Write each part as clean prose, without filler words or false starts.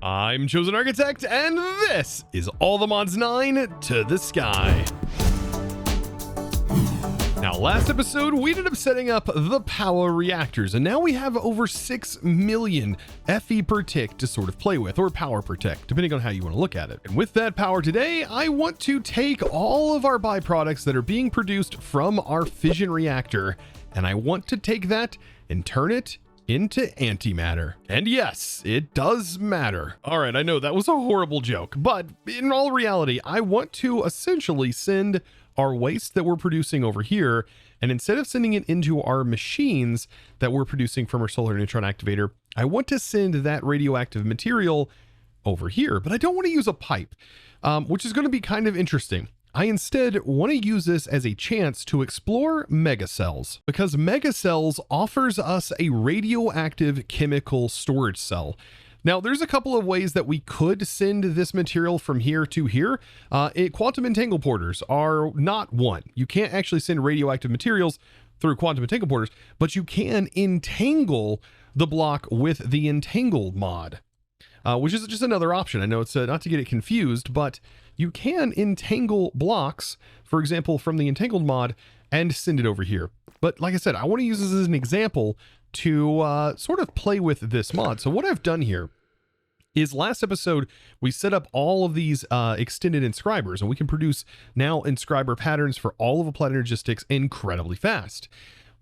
I'm ChosenArchitect, and this is All the Mods 9 to the Sky. Now, last episode, we ended up setting up the power reactors, and now we have over 6 million FE per tick to sort of play with, or power per tick, depending on how you want to look at it. And with that power today, I want to take all of our byproducts that are being produced from our fission reactor, and I want to take that and turn it into antimatter. And yes, it does matter. All right, I know that was a horrible joke, but in all reality, I want to essentially send our waste that we're producing over here, and instead of sending it into our machines that we're producing from our solar neutron activator, I want to send that radioactive material over here, but I don't want to use a pipe, which is going to be kind of interesting. I instead want to use this as a chance to explore megacells, because megacells offers us a radioactive chemical storage cell. Now, there's a couple of ways that we could send this material from here to here. Quantum entangle porters are not one. You can't actually send radioactive materials through quantum entangle porters, but you can entangle the block with the entangle mod, which is just another option. I know it's not to get it confused, but you can entangle blocks, for example, from the entangled mod and send it over here. But like I said, I want to use this as an example to sort of play with this mod. So what I've done here is last episode, we set up all of these extended inscribers, and we can produce now inscriber patterns for all of Applied Energistics incredibly fast.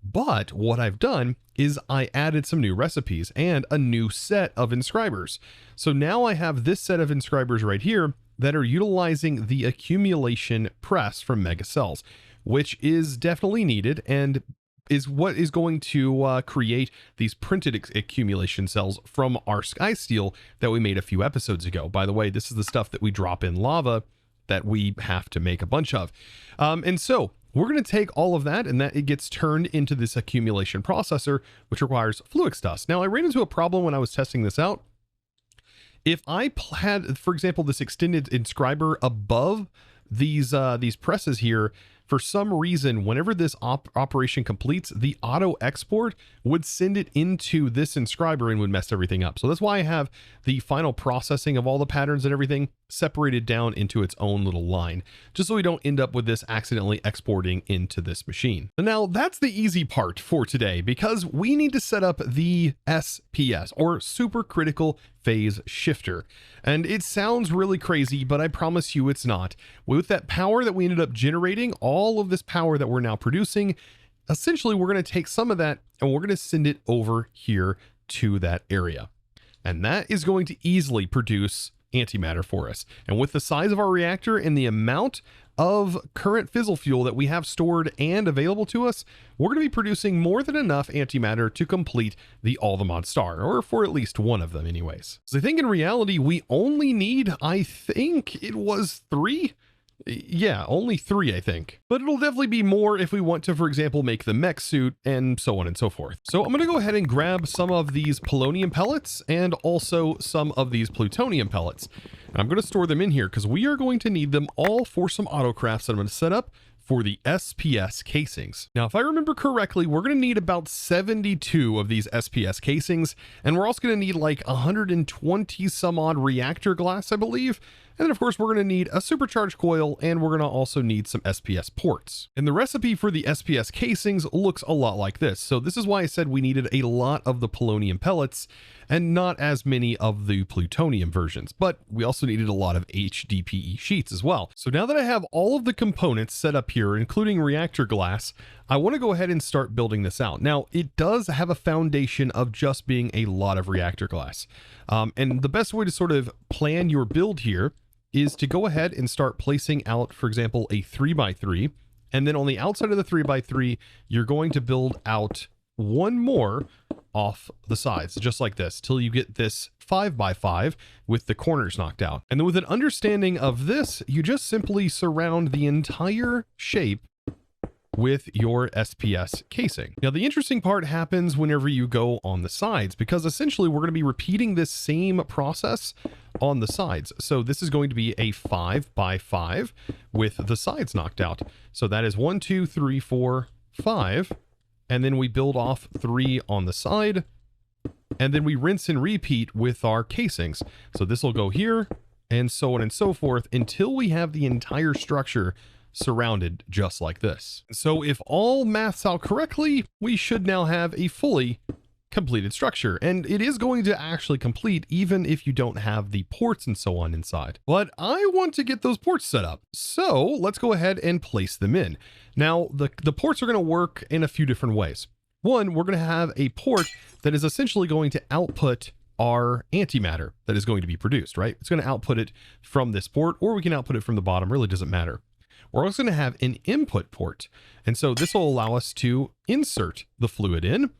But what I've done is I added some new recipes and a new set of inscribers. So now I have this set of inscribers right here that are utilizing the accumulation press from megacells, which is definitely needed and is what is going to create these printed accumulation cells from our sky steel that we made a few episodes ago. By the way, this is the stuff that we drop in lava that we have to make a bunch of. And so we're going to take all of that, and that it gets turned into this accumulation processor, which requires Fluix dust. Now, I ran into a problem when I was testing this out. If I had, for example, this extended inscriber above these presses here, for some reason, whenever this operation completes, the auto export would send it into this inscriber and would mess everything up. So that's why I have the final processing of all the patterns and everything separated down into its own little line, just so we don't end up with this accidentally exporting into this machine. Now that's the easy part for today, because we need to set up the SPS, or supercritical phase shifter. And it sounds really crazy, but I promise you it's not. With that power that we ended up generating, all of this power that we're now producing, essentially we're going to take some of that and we're going to send it over here to that area. And that is going to easily produce antimatter for us. And with the size of our reactor and the amount of current fissile fuel that we have stored and available to us, we're going to be producing more than enough antimatter to complete the All the Mod star, or for at least one of them anyways. So I think in reality, we only need, I think it was 3? Yeah, only 3, I think. But it'll definitely be more if we want to, for example, make the mech suit and so on and so forth. So I'm going to go ahead and grab some of these polonium pellets and also some of these plutonium pellets. And I'm going to store them in here because we are going to need them all for some autocrafts that I'm going to set up for the SPS casings. Now, if I remember correctly, we're going to need about 72 of these SPS casings, and we're also going to need like 120 some odd reactor glass, I believe. And then of course, we're going to need a supercharged coil, and we're going to also need some SPS ports. And the recipe for the SPS casings looks a lot like this. So this is why I said we needed a lot of the polonium pellets and not as many of the plutonium versions, but we also needed a lot of HDPE sheets as well. So now that I have all of the components set up here, including reactor glass, I want to go ahead and start building this out. Now, it does have a foundation of just being a lot of reactor glass. And the best way to sort of plan your build here is to go ahead and start placing out, for example, a 3x3. And then on the outside of the 3x3, you're going to build out one more off the sides, just like this, till you get this 5x5 with the corners knocked out. And then with an understanding of this, you just simply surround the entire shape with your SPS casing. Now, the interesting part happens whenever you go on the sides, because essentially we're going to be repeating this same process on the sides. So this is going to be a 5x5 with the sides knocked out. So that is 1, 2, 3, 4, 5. And then we build off 3 on the side, and then we rinse and repeat with our casings. So this will go here and so on and so forth until we have the entire structure surrounded just like this. So if all maths out correctly, we should now have a fully completed structure, and it is going to actually complete even if you don't have the ports and so on inside. But I want to get those ports set up, so let's go ahead and place them in. Now the ports are going to work in a few different ways. One, we're going to have a port that is essentially going to output our antimatter that is going to be produced, right? It's going to output it from this port, or we can output it from the bottom, really doesn't matter. We're also going to have an input port, and so this will allow us to insert the fluid in.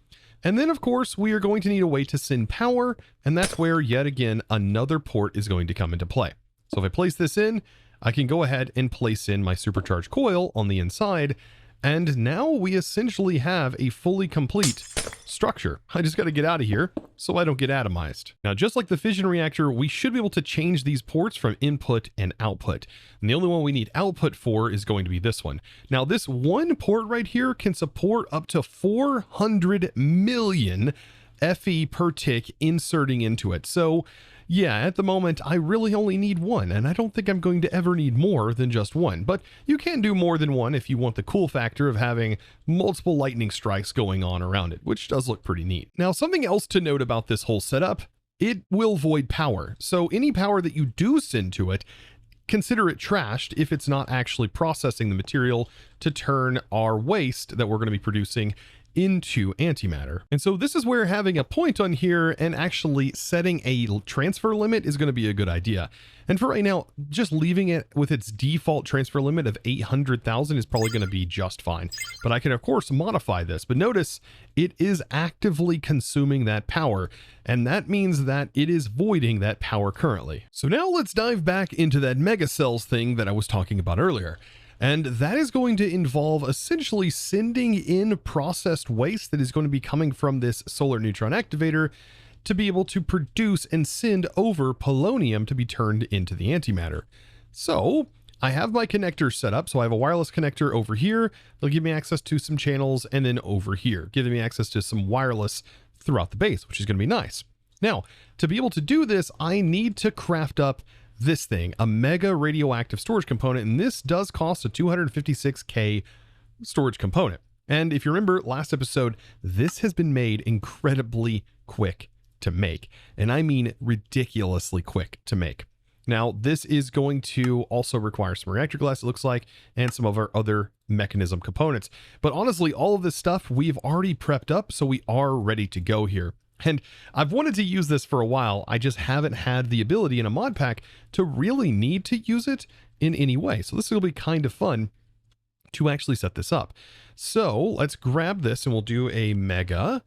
And then, of course, we are going to need a way to send power, and that's where, yet again, another port is going to come into play. So if I place this in, I can go ahead and place in my supercharged coil on the inside, and now we essentially have a fully complete structure. I just got to get out of here so I don't get atomized. Now, just like the fission reactor, we should be able to change these ports from input and output. And the only one we need output for is going to be this one. Now, this one port right here can support up to 400 million FE per tick inserting into it. So yeah, at the moment, I really only need one, and I don't think I'm going to ever need more than just one, but you can do more than one if you want the cool factor of having multiple lightning strikes going on around it, which does look pretty neat. Now, something else to note about this whole setup, it will void power. So any power that you do send to it, consider it trashed if it's not actually processing the material to turn our waste that we're going to be producing into antimatter. And so this is where having a point on here and actually setting a transfer limit is going to be a good idea. And for right now, just leaving it with its default transfer limit of 800,000 is probably going to be just fine. But I can of course modify this, but notice it is actively consuming that power, and that means that it is voiding that power currently. So now let's dive back into that mega cells thing that I was talking about earlier. And that is going to involve essentially sending in processed waste that is going to be coming from this solar neutron activator to be able to produce and send over polonium to be turned into the antimatter. So I have my connector set up. So I have a wireless connector over here. They'll give me access to some channels, and then over here, giving me access to some wireless throughout the base, which is going to be nice. Now, to be able to do this, I need to craft up this thing, a mega radioactive storage component, and this does cost a 256K storage component. And if you remember last episode, this has been made incredibly quick to make, and I mean ridiculously quick to make. Now, this is going to also require some reactor glass, it looks like, and some of our other mechanism components. But honestly, all of this stuff we've already prepped up, so we are ready to go here. And I've wanted to use this for a while. I just haven't had the ability in a mod pack to really need to use it in any way. So this will be kind of fun to actually set this up. So let's grab this and we'll do a mega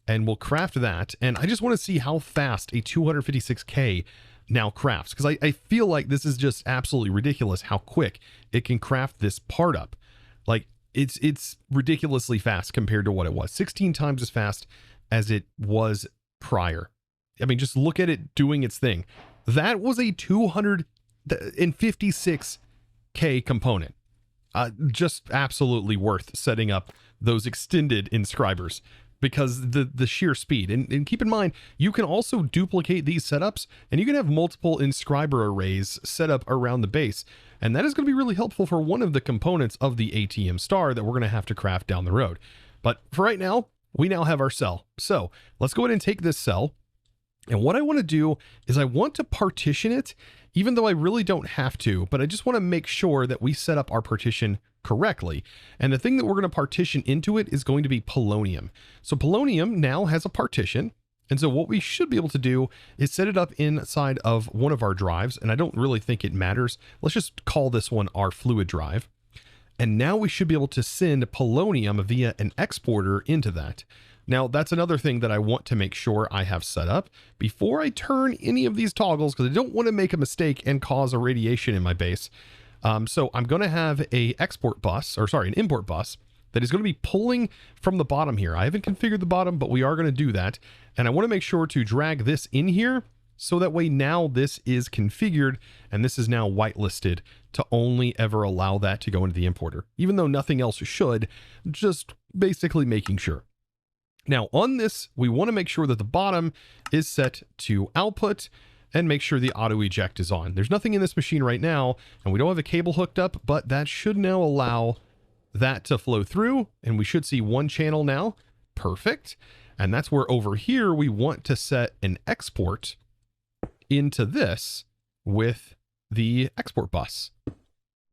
and we'll craft that. And I just want to see how fast a 256K now crafts, because I feel like this is just absolutely ridiculous how quick it can craft this part up. Like it's ridiculously fast compared to what it was. 16 times as fast as it was prior. I mean, just look at it doing its thing. That was a 256K component. Just absolutely worth setting up those extended inscribers because the sheer speed. And keep in mind, you can also duplicate these setups and you can have multiple inscriber arrays set up around the base. And that is going to be really helpful for one of the components of the ATM star that we're going to have to craft down the road. But for right now, we now have our cell. So let's go ahead and take this cell. And what I want to do is I want to partition it, even though I really don't have to, but I just want to make sure that we set up our partition correctly. And the thing that we're going to partition into it is going to be polonium. So polonium now has a partition. And so what we should be able to do is set it up inside of one of our drives. And I don't really think it matters. Let's just call this one our fluid drive. And now we should be able to send polonium via an exporter into that. Now, that's another thing that I want to make sure I have set up before I turn any of these toggles, because I don't want to make a mistake and cause a radiation in my base. So I'm going to have an import bus that is going to be pulling from the bottom here. I haven't configured the bottom, but we are going to do that. And I want to make sure to drag this in here. So that way now this is configured and this is now whitelisted to only ever allow that to go into the importer, even though nothing else should, just basically making sure. Now on this, we want to make sure that the bottom is set to output and make sure the auto eject is on. There's nothing in this machine right now, and we don't have a cable hooked up, but that should now allow that to flow through, and we should see one channel now. Perfect. And that's where over here we want to set an export into this with the export bus.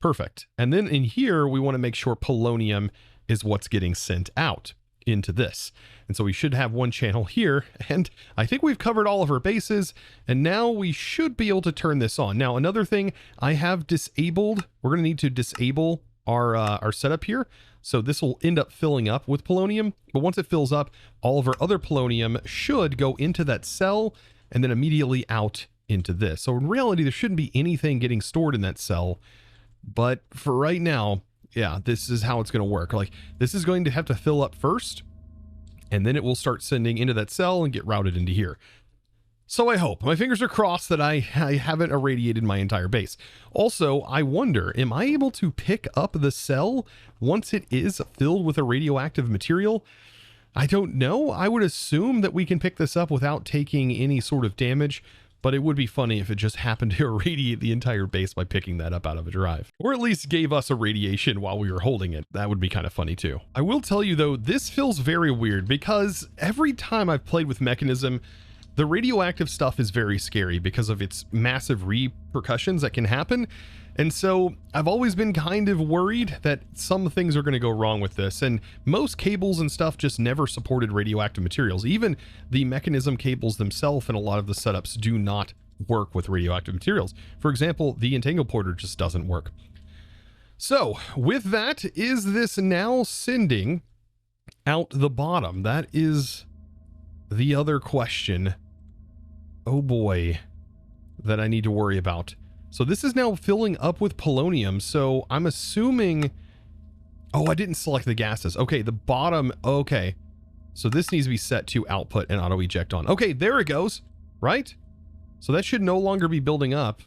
Perfect. And then in here, we want to make sure polonium is what's getting sent out into this. And so we should have one channel here, and I think we've covered all of our bases, and now we should be able to turn this on. Now, another thing I have disabled, we're going to need to disable our setup here. So this will end up filling up with polonium, but once it fills up, all of our other polonium should go into that cell and then immediately out into this. So in reality, there shouldn't be anything getting stored in that cell, but for right now, yeah, this is how it's going to work. Like, this is going to have to fill up first, and then it will start sending into that cell and get routed into here. So I hope, my fingers are crossed that I haven't irradiated my entire base. Also, I wonder, am I able to pick up the cell once it is filled with a radioactive material? I don't know. I would assume that we can pick this up without taking any sort of damage, but it would be funny if it just happened to irradiate the entire base by picking that up out of a drive. Or at least gave us a radiation while we were holding it. That would be kind of funny too. I will tell you though, this feels very weird because every time I've played with Mechanism, the radioactive stuff is very scary because of its massive repercussions that can happen. And so I've always been kind of worried that some things are going to go wrong with this. And most cables and stuff just never supported radioactive materials. Even the Mechanism cables themselves and a lot of the setups do not work with radioactive materials. For example, the Entangle Porter just doesn't work. So with that, is this now sending out the bottom? That is the other question. Oh boy, that I need to worry about. So this is now filling up with polonium. So I'm assuming, oh, I didn't select the gases. Okay, the bottom, okay. So this needs to be set to output and auto eject on. Okay, there it goes, right? So that should no longer be building up.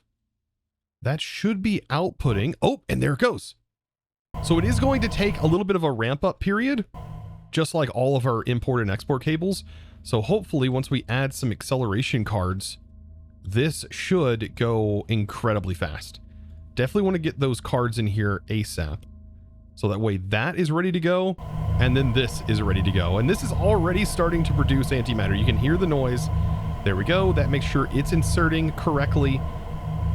That should be outputting. Oh, and there it goes. So it is going to take a little bit of a ramp up period, just like all of our import and export cables. So hopefully once we add some acceleration cards, this should go incredibly fast. Definitely want to get those cards in here ASAP. So that way that is ready to go. And then this is ready to go. And this is already starting to produce antimatter. You can hear the noise. There we go. That makes sure it's inserting correctly.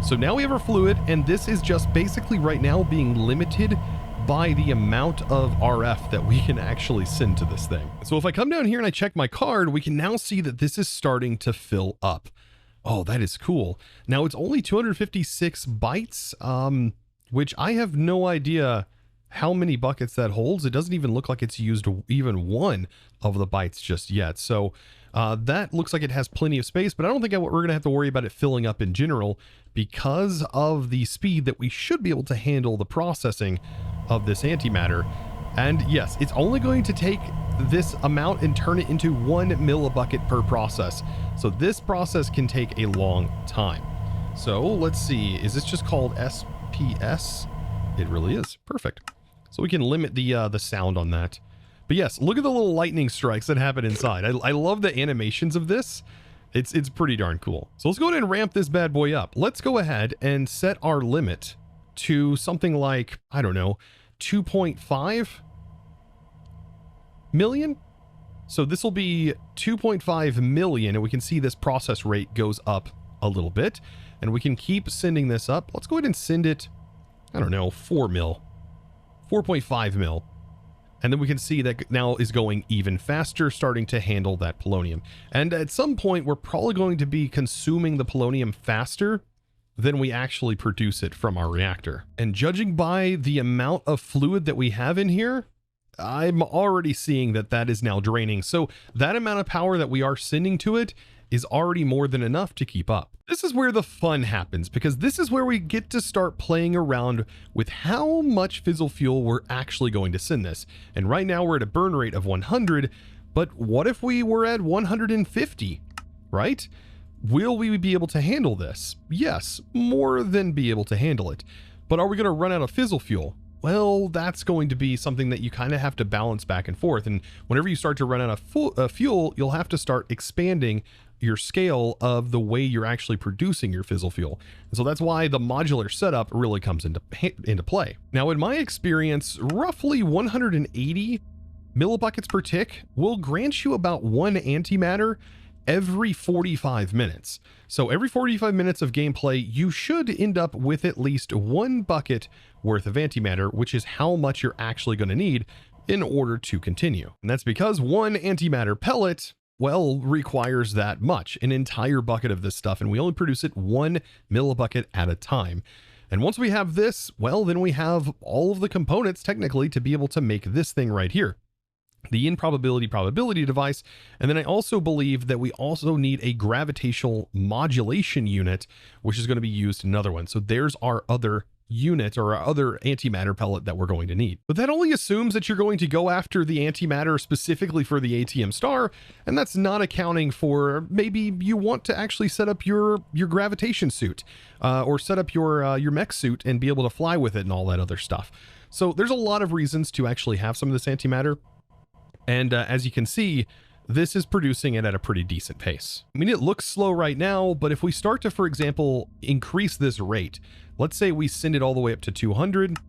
So now we have our fluid, and this is just basically right now being limited by the amount of RF that we can actually send to this thing. So if I come down here and I check my card, we can now see that this is starting to fill up. Oh, that is cool. Now it's only 256 bytes, which I have no idea how many buckets that holds. It doesn't even look like it's used even one of the bytes just yet. So that looks like it has plenty of space, but I don't think we're going to have to worry about it filling up in general because of the speed that we should be able to handle the processing of this antimatter. And yes, it's only going to take this amount and turn it into 1 millibucket per process. So this process can take a long time. So let's see, is this just called SPS? It really is. Perfect. So we can limit the sound on that. But yes, look at the little lightning strikes that happen inside. I love the animations of this. It's pretty darn cool. So let's go ahead and ramp this bad boy up. Let's go ahead and set our limit to something like, I don't know, 2.5 million. So this will be 2.5 million, and we can see this process rate goes up a little bit, and we can keep sending this up. Let's go ahead and send it, I don't know, 4 mil, 4.5 mil. And then we can see that now is going even faster, starting to handle that polonium. And at some point, we're probably going to be consuming the polonium faster than we actually produce it from our reactor. And judging by the amount of fluid that we have in here, I'm already seeing that that is now draining. So that amount of power that we are sending to it is already more than enough to keep up. This is where the fun happens, because this is where we get to start playing around with how much fissile fuel we're actually going to send this. And right now we're at a burn rate of 100, but what if we were at 150, right? Will we be able to handle this? Yes, more than be able to handle it. But are we going to run out of fissile fuel? well, that's going to be something that you kind of have to balance back and forth. And whenever you start to run out of fuel, you'll have to start expanding your scale of the way you're actually producing your fissile fuel. And so that's why the modular setup really comes into play. Now, in my experience, roughly 180 millibuckets per tick will grant you about 1 antimatter every 45 minutes. So every 45 minutes of gameplay, you should end up with at least 1 bucket worth of antimatter, which is how much you're actually going to need in order to continue. And that's because 1 antimatter pellet, well, requires that much, an entire bucket of this stuff, and we only produce it 1 millibucket at a time. And once we have this, well, then we have all of the components technically to be able to make this thing right here, the improbability probability device. And then I also believe that we also need a gravitational modulation unit, which is going to be used in another one. So there's our other unit or our other antimatter pellet that we're going to need. But that only assumes that you're going to go after the antimatter specifically for the ATM star, and that's not accounting for maybe you want to actually set up your gravitation suit or set up your mech suit and be able to fly with it and all that other stuff. So there's a lot of reasons to actually have some of this antimatter. And as you can see, this is producing it at a pretty decent pace. I mean, it looks slow right now, but if we start to, for example, increase this rate, let's say we send it all the way up to 200.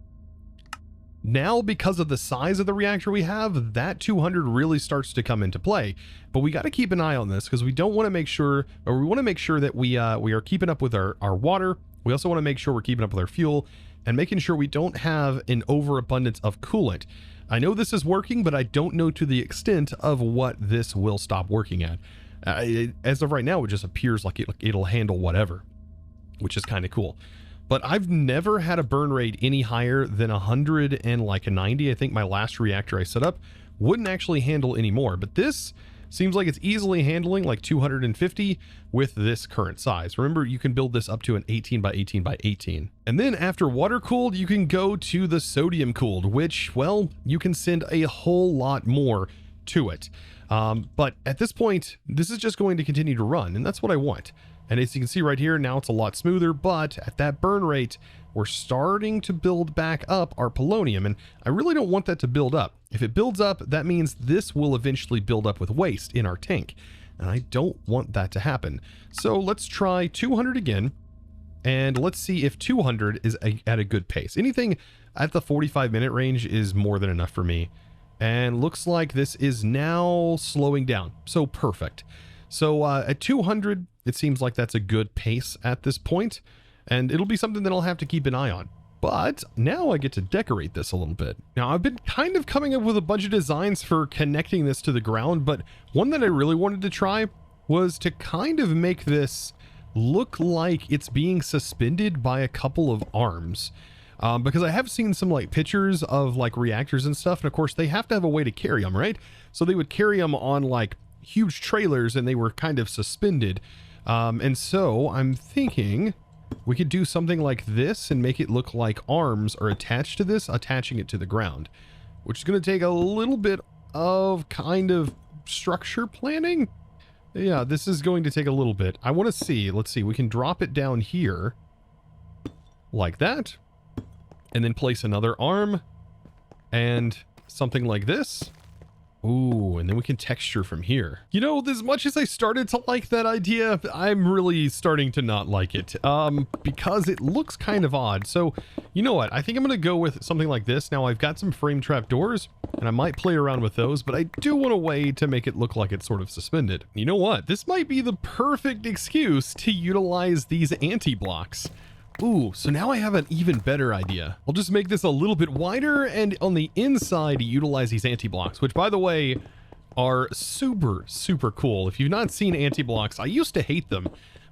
Now, because of the size of the reactor we have, that 200 really starts to come into play. But we got to keep an eye on this because we don't want to make sure, or we want to make sure that we are keeping up with our water. We also want to make sure we're keeping up with our fuel and making sure we don't have an overabundance of coolant. I know this is working, but I don't know to the extent of what this will stop working at. As of right now, it just appears like it'll handle whatever, which is kind of cool. But I've never had a burn rate any higher than 190. I think my last reactor I set up wouldn't actually handle any more, but this seems like it's easily handling like 250 with this current size. Remember, you can build this up to an 18 by 18 by 18. And then after water cooled, you can go to the sodium cooled, which, well, you can send a whole lot more to it. But at this point, this is just going to continue to run, and that's what I want. And as you can see right here, now it's a lot smoother, but at that burn rate, we're starting to build back up our polonium, and I really don't want that to build up. If it builds up, that means this will eventually build up with waste in our tank, and I don't want that to happen. So let's try 200 again, and let's see if 200 is at a good pace. Anything at the 45-minute range is more than enough for me, and looks like this is now slowing down, so perfect. So at 200, it seems like that's a good pace at this point, and it'll be something that I'll have to keep an eye on. But now I get to decorate this a little bit. Now, I've been kind of coming up with a bunch of designs for connecting this to the ground, but one that I really wanted to try was to kind of make this look like it's being suspended by a couple of arms. Because I have seen some like pictures of like reactors and stuff, and of course they have to have a way to carry them, right? So they would carry them on like huge trailers and they were kind of suspended. And so I'm thinking we could do something like this and make it look like arms are attached to this, attaching it to the ground, which is going to take a little bit of kind of structure planning. Yeah, this is going to take a little bit. I want to see, let's see, we can drop it down here like that, and then place another arm and something like this. Ooh, and then we can texture from here. You know, as much as I started to like that idea, I'm really starting to not like it, because it looks kind of odd. So, you know what? I think I'm going to go with something like this. Now, I've got some frame trap doors, and I might play around with those, but I do want a way to make it look like it's sort of suspended. You know what? This might be the perfect excuse to utilize these anti-blocks. Ooh, so now I have an even better idea. I'll just make this a little bit wider, and on the inside utilize these anti-blocks, which by the way are super, super cool. If you've not seen anti-blocks, I used to hate them,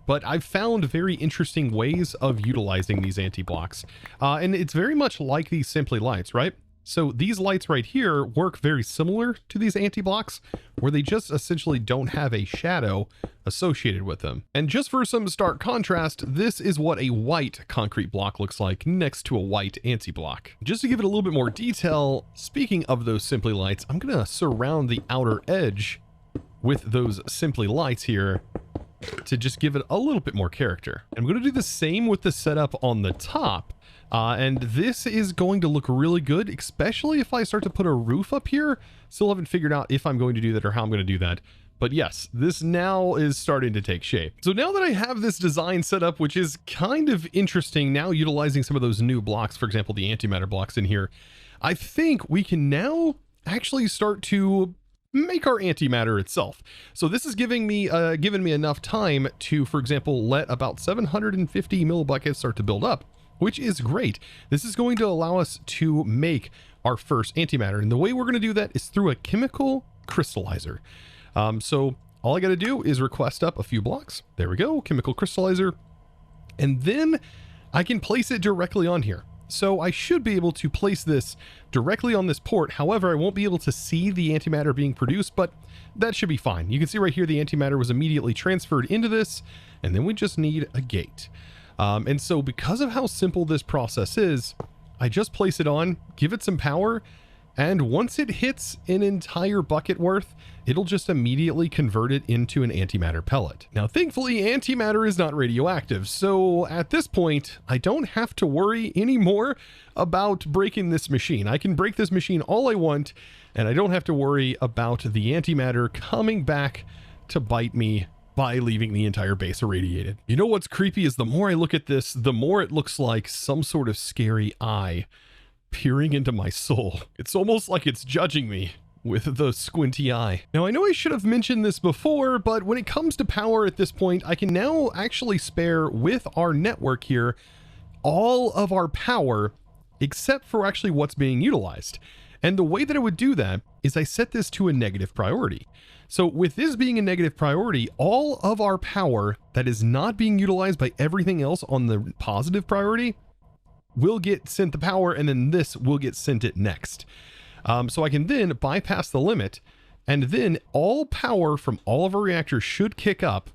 but I've found very interesting ways of utilizing these anti-blocks. And it's very much like these Simply lights, right? So these lights right here work very similar to these anti-blocks, where they just essentially don't have a shadow associated with them. And just for some stark contrast, this is what a white concrete block looks like next to a white anti-block. Just to give it a little bit more detail, speaking of those Simply lights, I'm gonna surround the outer edge with those Simply lights here to just give it a little bit more character. I'm going to do the same with the setup on the top. And this is going to look really good, especially if I start to put a roof up here. Still haven't figured out if I'm going to do that or how I'm going to do that. But yes, this now is starting to take shape. So now that I have this design set up, which is kind of interesting, now utilizing some of those new blocks, for example, the antimatter blocks in here, I think we can now actually start to make our antimatter itself. So this is giving me enough time to, for example, let about 750 millibuckets start to build up, which is great. This is going to allow us to make our first antimatter. And the way we're going to do that is through a chemical crystallizer. So all I got to do is request up a few blocks. There we go, chemical crystallizer. And then I can place it directly on here. So I should be able to place this directly on this port. However, I won't be able to see the antimatter being produced, but that should be fine. You can see right here, the antimatter was immediately transferred into this, and then we just need a gate. And so because of how simple this process is, I just place it on, give it some power, and once it hits an entire bucket worth, it'll just immediately convert it into an antimatter pellet. Now, thankfully, antimatter is not radioactive, so at this point, I don't have to worry anymore about breaking this machine. I can break this machine all I want, and I don't have to worry about the antimatter coming back to bite me by leaving the entire base irradiated. You know what's creepy is the more I look at this, the more it looks like some sort of scary eye peering into my soul. It's almost like it's judging me with the squinty eye. Now, I know I should have mentioned this before, but when it comes to power at this point, I can now actually spare with our network here all of our power except for actually what's being utilized. And the way that I would do that is I set this to a negative priority. So with this being a negative priority, all of our power that is not being utilized by everything else on the positive priority will get sent the power, and then this will get sent it next. So I can then bypass the limit, and then all power from all of our reactors should kick up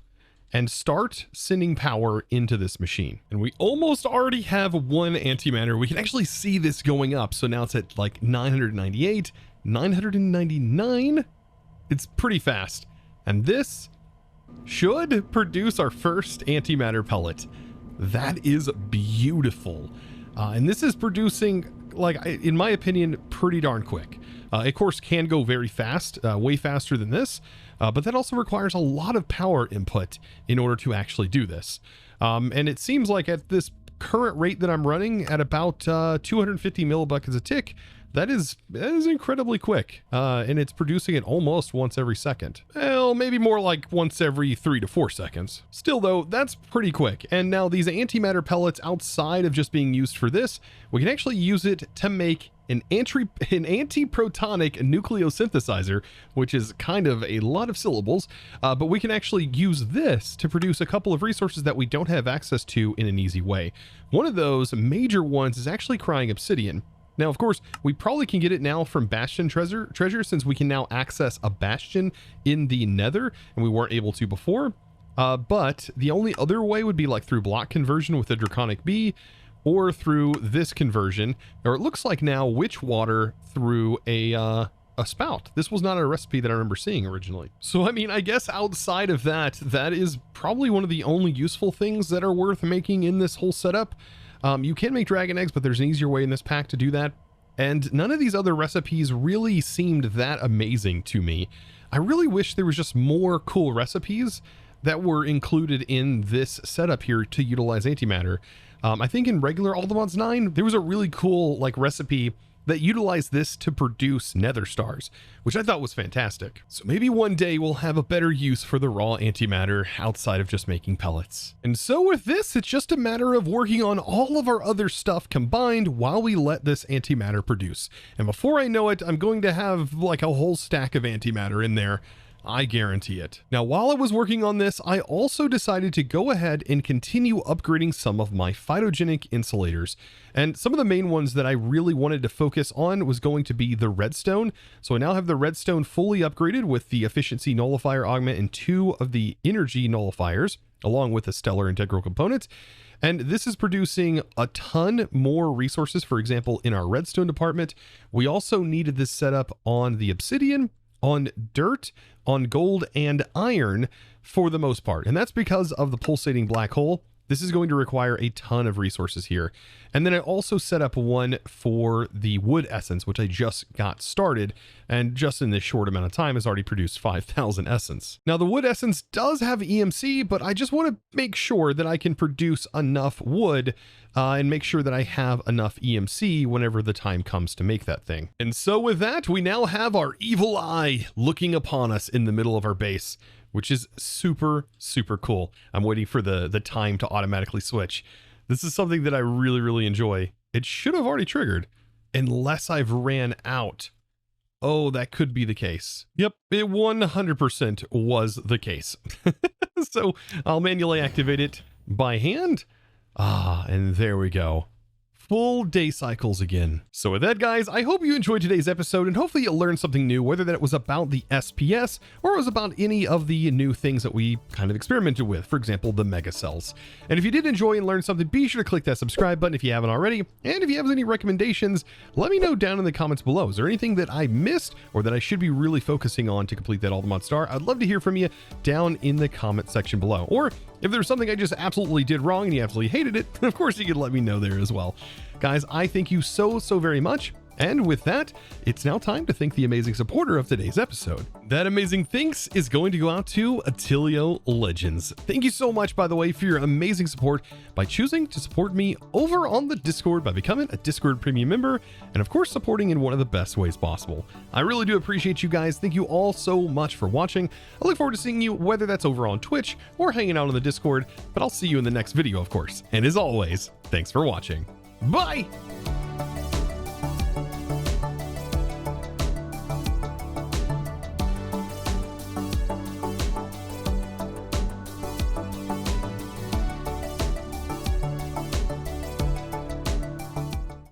and start sending power into this machine. And we almost already have one antimatter. We can actually see this going up. So now it's at like 998, 999. It's pretty fast. And this should produce our first antimatter pellet. That is beautiful. And this is producing, like, in my opinion, pretty darn quick. Of course, can go very fast, way faster than this, but that also requires a lot of power input in order to actually do this. And it seems like at this current rate that I'm running at about 250 millibuckets a tick, that is incredibly quick, and it's producing it almost once every second. Well, maybe more like once every 3 to 4 seconds. Still though, that's pretty quick. And now these antimatter pellets, outside of just being used for this, we can actually use it to make an antiprotonic nucleosynthesizer, which is kind of a lot of syllables, but we can actually use this to produce a couple of resources that we don't have access to in an easy way. One of those major ones is actually crying obsidian. Now, of course, we probably can get it now from Bastion treasure since we can now access a Bastion in the Nether, and we weren't able to before. But the only other way would be like through block conversion with a Draconic Bee, or through this conversion, or it looks like now witch water through a spout. This was not a recipe that I remember seeing originally. So, I mean, I guess outside of that, that is probably one of the only useful things that are worth making in this whole setup. You can make dragon eggs, but there's an easier way in this pack to do that. And none of these other recipes really seemed that amazing to me. I really wish there was just more cool recipes that were included in this setup here to utilize antimatter. I think in regular Aldemon's 9, there was a really cool like recipe that utilized this to produce nether stars, which I thought was fantastic. So maybe one day we'll have a better use for the raw antimatter outside of just making pellets. And so with this, it's just a matter of working on all of our other stuff combined while we let this antimatter produce. And before I know it, I'm going to have like a whole stack of antimatter in there. I guarantee it. Now, while I was working on this, I also decided to go ahead and continue upgrading some of my phytogenic insulators. And some of the main ones that I really wanted to focus on was going to be the redstone. So I now have the redstone fully upgraded with the efficiency nullifier augment and 2 of the energy nullifiers, along with the stellar integral component. And this is producing a ton more resources. For example, in our redstone department, we also needed this setup on the obsidian, on dirt, on gold and iron, for the most part. And that's because of the pulsating black hole. This is going to require a ton of resources here. And then I also set up one for the wood essence, which I just got started, and just in this short amount of time has already produced 5,000 essence. Now the wood essence does have EMC, but I just want to make sure that I can produce enough wood and make sure that I have enough EMC whenever the time comes to make that thing. And so with that, we now have our evil eye looking upon us in the middle of our base, which is super, super cool. I'm waiting for the time to automatically switch. This is something that I really, really enjoy. It should have already triggered, unless I've ran out. Oh, that could be the case. Yep, it 100% was the case. So I'll manually activate it by hand. And there we go. Full day cycles again. So with that, guys, I hope you enjoyed today's episode, and hopefully you learned something new, whether that was about the SPS or it was about any of the new things that we kind of experimented with, for example, the mega cells. And if you did enjoy and learn something, be sure to click that subscribe button if you haven't already. And if you have any recommendations, let me know down in the comments below. Is there anything that I missed or that I should be really focusing on to complete that Ultimate Star? I'd love to hear from you down in the comment section below. Or if there's something I just absolutely did wrong and you absolutely hated it, of course you can let me know there as well. Guys, I thank you so very much. And with that, it's now time to thank the amazing supporter of today's episode. That amazing thanks is going to go out to Attilio Legends. Thank you so much, by the way, for your amazing support by choosing to support me over on the Discord by becoming a Discord premium member, and of course supporting in one of the best ways possible. I really do appreciate you guys. Thank you all so much for watching. I look forward to seeing you, whether that's over on Twitch or hanging out on the Discord, but I'll see you in the next video, of course. And as always, thanks for watching. Bye!